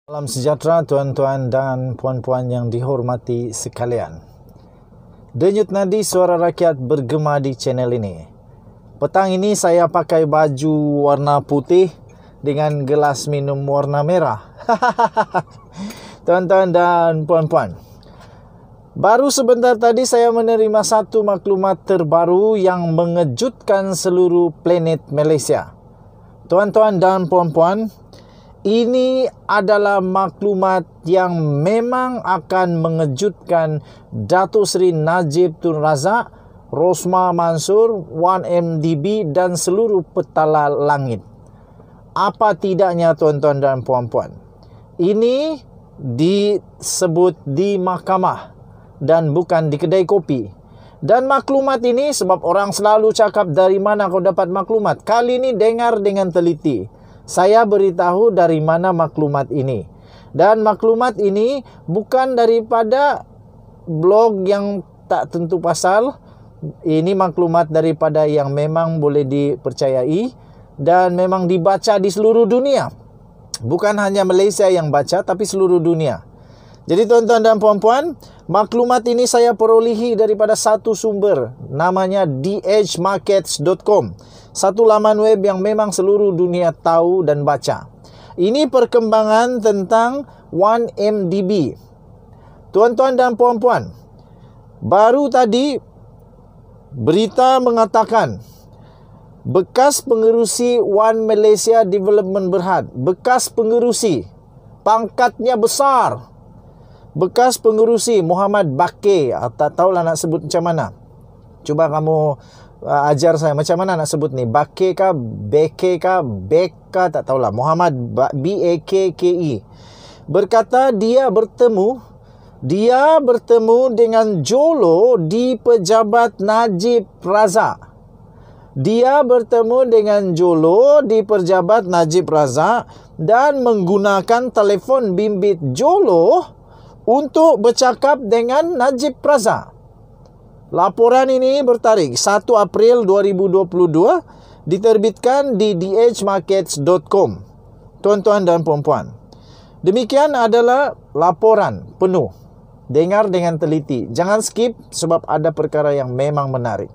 Salam sejahtera tuan-tuan dan puan-puan yang dihormati sekalian. Denyut nadi suara rakyat bergema di channel ini. Petang ini saya pakai baju warna putih dengan gelas minum warna merah. Tuan-tuan dan puan-puan, baru sebentar tadi saya menerima satu maklumat terbaru yang mengejutkan seluruh planet Malaysia. Tuan-tuan dan puan-puan, ini adalah maklumat yang memang akan mengejutkan Datuk Seri Najib Tun Razak, Rosmah Mansor, 1MDB dan seluruh petala langit. Apa tidaknya tuan-tuan dan puan-puan? Ini disebut di mahkamah dan bukan di kedai kopi. Dan maklumat ini, sebab orang selalu cakap dari mana kau dapat maklumat, kali ini dengar dengan teliti. Saya beritahu dari mana maklumat ini. Dan maklumat ini bukan daripada blog yang tak tentu pasal. Ini maklumat daripada yang memang boleh dipercayai dan memang dibaca di seluruh dunia. Bukan hanya Malaysia yang baca, tapi seluruh dunia. Jadi tuan-tuan dan puan-puan, maklumat ini saya perolehi daripada satu sumber. Namanya dhmarkets.com. Satu laman web yang memang seluruh dunia tahu dan baca. Ini perkembangan tentang 1MDB. Tuan-tuan dan puan-puan, baru tadi berita mengatakan bekas pengerusi One Malaysia Development Berhad, bekas pengerusi, pangkatnya besar, bekas pengerusi Muhammad Bakir, tak tahulah nak sebut macam mana. Cuba kamu ajar saya macam mana nak sebut ni. Bakir kah, Bekir kah, Bek kah, tak tahulah. Muhammad B-A-K-K-I berkata dia bertemu dengan Jolo di pejabat Najib Razak. Dia bertemu dengan Jolo di pejabat Najib Razak dan menggunakan telefon bimbit Jolo untuk bercakap dengan Najib Razak. Laporan ini bertarikh 1 April 2022, diterbitkan di dhmarkets.com. Tuan-tuan dan puan-puan, demikian adalah laporan penuh. Dengar dengan teliti. Jangan skip sebab ada perkara yang memang menarik.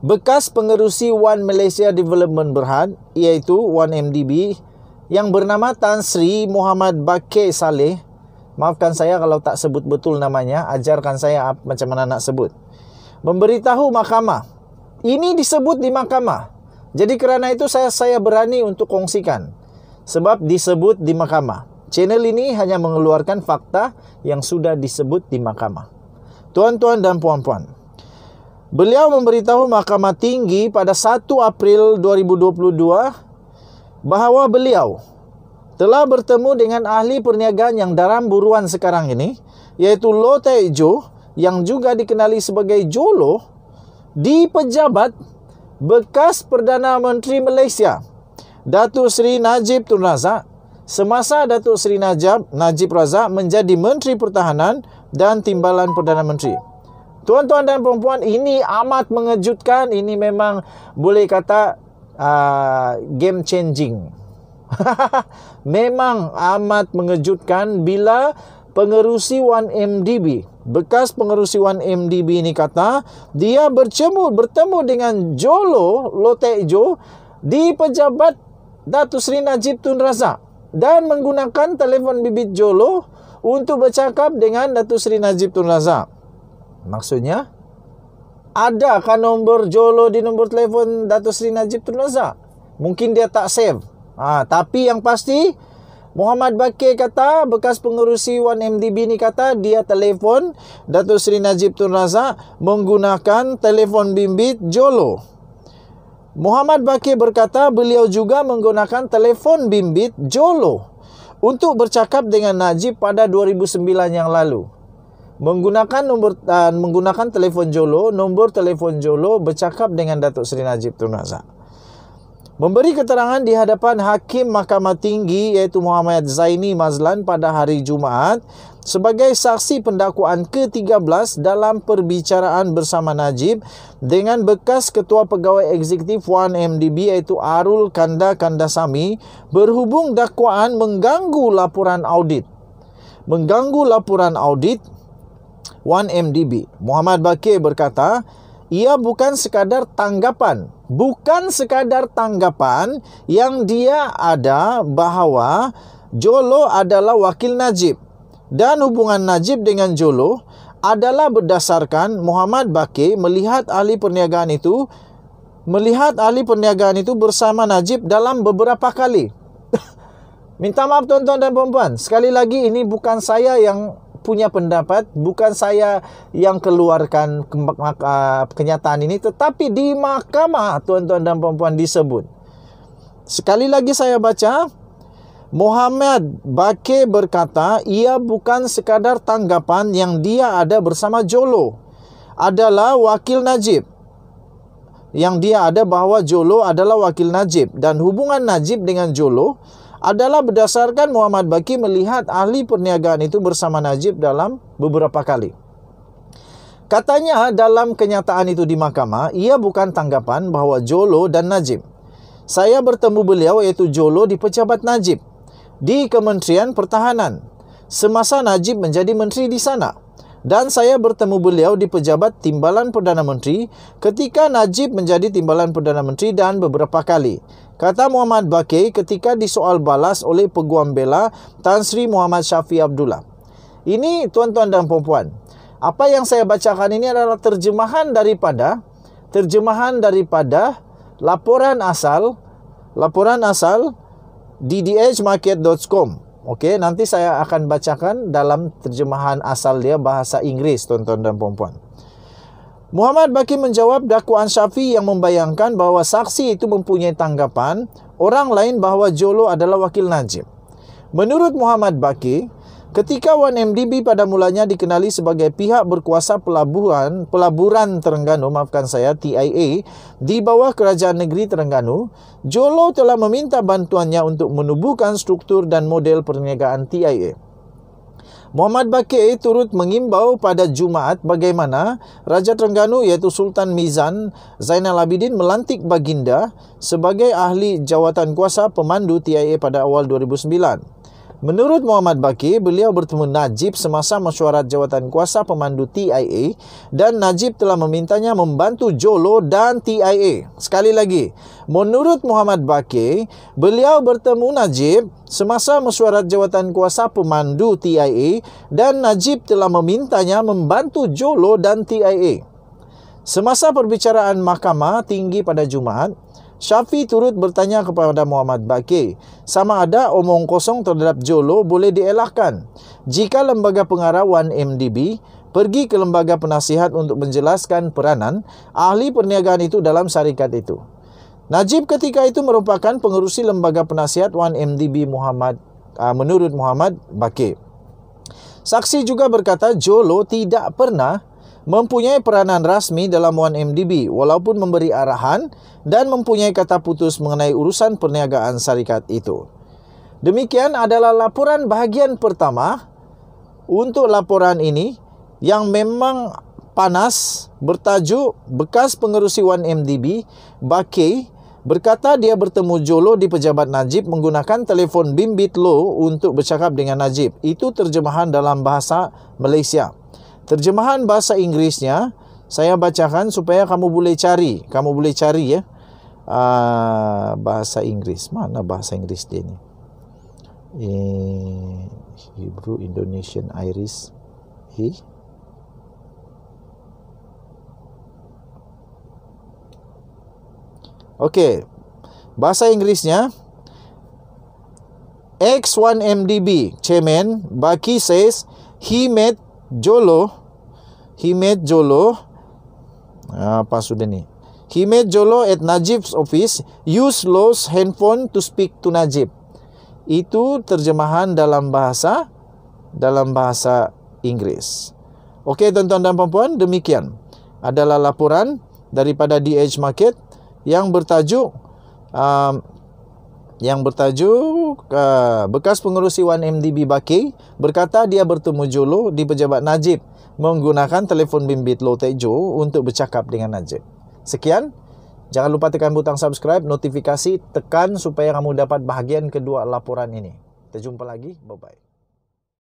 Bekas pengerusi One Malaysia Development Berhad, iaitu 1MDB, yang bernama Tan Sri Muhammad Bakir Saleh. Maafkan saya kalau tak sebut betul namanya, ajarkan saya macam mana nak sebut. Memberitahu mahkamah. Ini disebut di mahkamah. Jadi kerana itu saya berani untuk kongsikan. Sebab disebut di mahkamah. Channel ini hanya mengeluarkan fakta yang sudah disebut di mahkamah. Tuan-tuan dan puan-puan, beliau memberitahu Mahkamah Tinggi pada 1 April 2022 bahawa beliau telah bertemu dengan ahli perniagaan yang dalam buruan sekarang ini, iaitu Loh Taek Joh, yang juga dikenali sebagai Jolo, di pejabat bekas Perdana Menteri Malaysia, Datuk Seri Najib Tun Razak, semasa Datuk Seri Najib Razak menjadi Menteri Pertahanan dan Timbalan Perdana Menteri. Tuan-tuan dan perempuan, ini amat mengejutkan. Ini memang boleh kata game changing. Memang amat mengejutkan bila pengerusi 1MDB, bekas pengerusi 1MDB ini kata dia bertemu dengan Jolo, Loh Taek Joh, di pejabat Datuk Seri Najib Tun Razak dan menggunakan telefon bimbit Jolo untuk bercakap dengan Datuk Seri Najib Tun Razak. Maksudnya, adakah nombor Jolo di nombor telefon Datuk Seri Najib Tun Razak? Mungkin dia tak save. Tapi yang pasti, Muhammad Bakir kata, bekas pengerusi 1MDB ni kata dia telefon Datuk Seri Najib Tun Razak menggunakan telefon bimbit Jolo. Muhammad Bakir berkata beliau juga menggunakan telefon bimbit Jolo untuk bercakap dengan Najib pada 2009 yang lalu. Menggunakan telefon Jolo, nombor telefon Jolo bercakap dengan Datuk Seri Najib Tun Razak. memberi keterangan di hadapan Hakim Mahkamah Tinggi iaitu Muhammad Zaini Mazlan pada hari Jumaat sebagai saksi pendakwaan ke-13 dalam perbicaraan bersama Najib dengan bekas Ketua Pegawai Eksekutif 1MDB iaitu Arul Kandasamy berhubung dakwaan mengganggu laporan audit. Mengganggu laporan audit 1MDB. Muhammad Bakir berkata, ia bukan sekadar tanggapan yang dia ada bahawa Jolo adalah wakil Najib dan hubungan Najib dengan Jolo adalah berdasarkan Muhammad Bakir melihat ahli perniagaan itu bersama Najib dalam beberapa kali. Minta maaf tuan-tuan dan puan-puan, sekali lagi ini bukan saya yang punya pendapat, bukan saya yang keluarkan kenyataan ini, tetapi di mahkamah tuan-tuan dan puan-puan disebut. Sekali lagi saya baca, Muhammad Bakir berkata ia bukan sekadar tanggapan yang dia ada bersama Jolo adalah wakil Najib, yang dia ada bahawa Jolo adalah wakil Najib dan hubungan Najib dengan Jolo adalah berdasarkan Muhammad Bakir melihat ahli perniagaan itu bersama Najib dalam beberapa kali. Katanya dalam kenyataan itu di mahkamah, ia bukan tanggapan bahawa Jolo dan Najib. Saya bertemu beliau iaitu Jolo di pejabat Najib di Kementerian Pertahanan semasa Najib menjadi menteri di sana. Dan saya bertemu beliau di pejabat Timbalan Perdana Menteri ketika Najib menjadi Timbalan Perdana Menteri dan beberapa kali. Kata Muhammad Bakir ketika disoal balas oleh Peguam Bela Tan Sri Muhammad Syafiee Abdullah. Ini tuan-tuan dan puan-puan, apa yang saya bacakan ini adalah terjemahan daripada laporan asal ddhmarket.com. Okey, nanti saya akan bacakan dalam terjemahan asal dia bahasa Inggeris tuan-tuan dan puan-puan. Muhammad Bakir menjawab dakwaan Syafiee yang membayangkan bahawa saksi itu mempunyai tanggapan orang lain bahawa Jolo adalah wakil Najib. Menurut Muhammad Bakir, ketika 1MDB pada mulanya dikenali sebagai pihak berkuasa pelaburan Terengganu, TIA, di bawah Kerajaan Negeri Terengganu, Jolo telah meminta bantuannya untuk menubuhkan struktur dan model perniagaan TIA. Muhammad Bakir turut mengimbau pada Jumaat bagaimana Raja Terengganu iaitu Sultan Mizan Zainal Abidin melantik baginda sebagai ahli jawatan kuasa pemandu TIA pada awal 2009. Menurut Muhammad Bakir, beliau bertemu Najib semasa mesyuarat jawatan kuasa pemandu TIA dan Najib telah memintanya membantu Jolo dan TIA. Sekali lagi, menurut Muhammad Bakir, beliau bertemu Najib semasa mesyuarat jawatan kuasa pemandu TIA dan Najib telah memintanya membantu Jolo dan TIA. Semasa perbicaraan Mahkamah Tinggi pada Jumaat, Syafiee turut bertanya kepada Muhammad Bakir sama ada omong kosong terhadap Jolo boleh dielakkan jika lembaga pengarah 1MDB pergi ke lembaga penasihat untuk menjelaskan peranan ahli perniagaan itu dalam syarikat itu. Najib ketika itu merupakan pengerusi lembaga penasihat 1MDB menurut Muhammad Bakir. Saksi juga berkata Jolo tidak pernah mempunyai peranan rasmi dalam 1MDB walaupun memberi arahan dan mempunyai kata putus mengenai urusan perniagaan syarikat itu. Demikian adalah laporan bahagian pertama. Untuk laporan ini yang memang panas bertajuk bekas pengerusi 1MDB Bakir berkata dia bertemu Jolo di pejabat Najib menggunakan telefon bimbit low untuk bercakap dengan Najib. Itu terjemahan dalam bahasa Malaysia. Terjemahan bahasa Inggerisnya saya bacakan supaya kamu boleh cari. Ya. Bahasa Inggeris. Mana bahasa Inggeris dia ni? Hebrew, Indonesian, Irish. Okey. Bahasa Inggerisnya, X1MDB chairman Bakir says he met Jolo. He met Jolo at Najib's office. Use Lo's handphone to speak to Najib. Itu terjemahan dalam bahasa Inggeris. Okey tuan-tuan dan puan-puan, demikian adalah laporan daripada DH Market yang bertajuk yang bertajuk bekas pengerusi 1MDB Baki berkata dia bertemu Jolo di Pejabat Najib menggunakan telefon bimbit Low Tech Joe untuk bercakap dengan Najib. Sekian. Jangan lupa tekan butang subscribe, notifikasi, tekan supaya kamu dapat bahagian kedua laporan ini. Kita jumpa lagi. Bye-bye.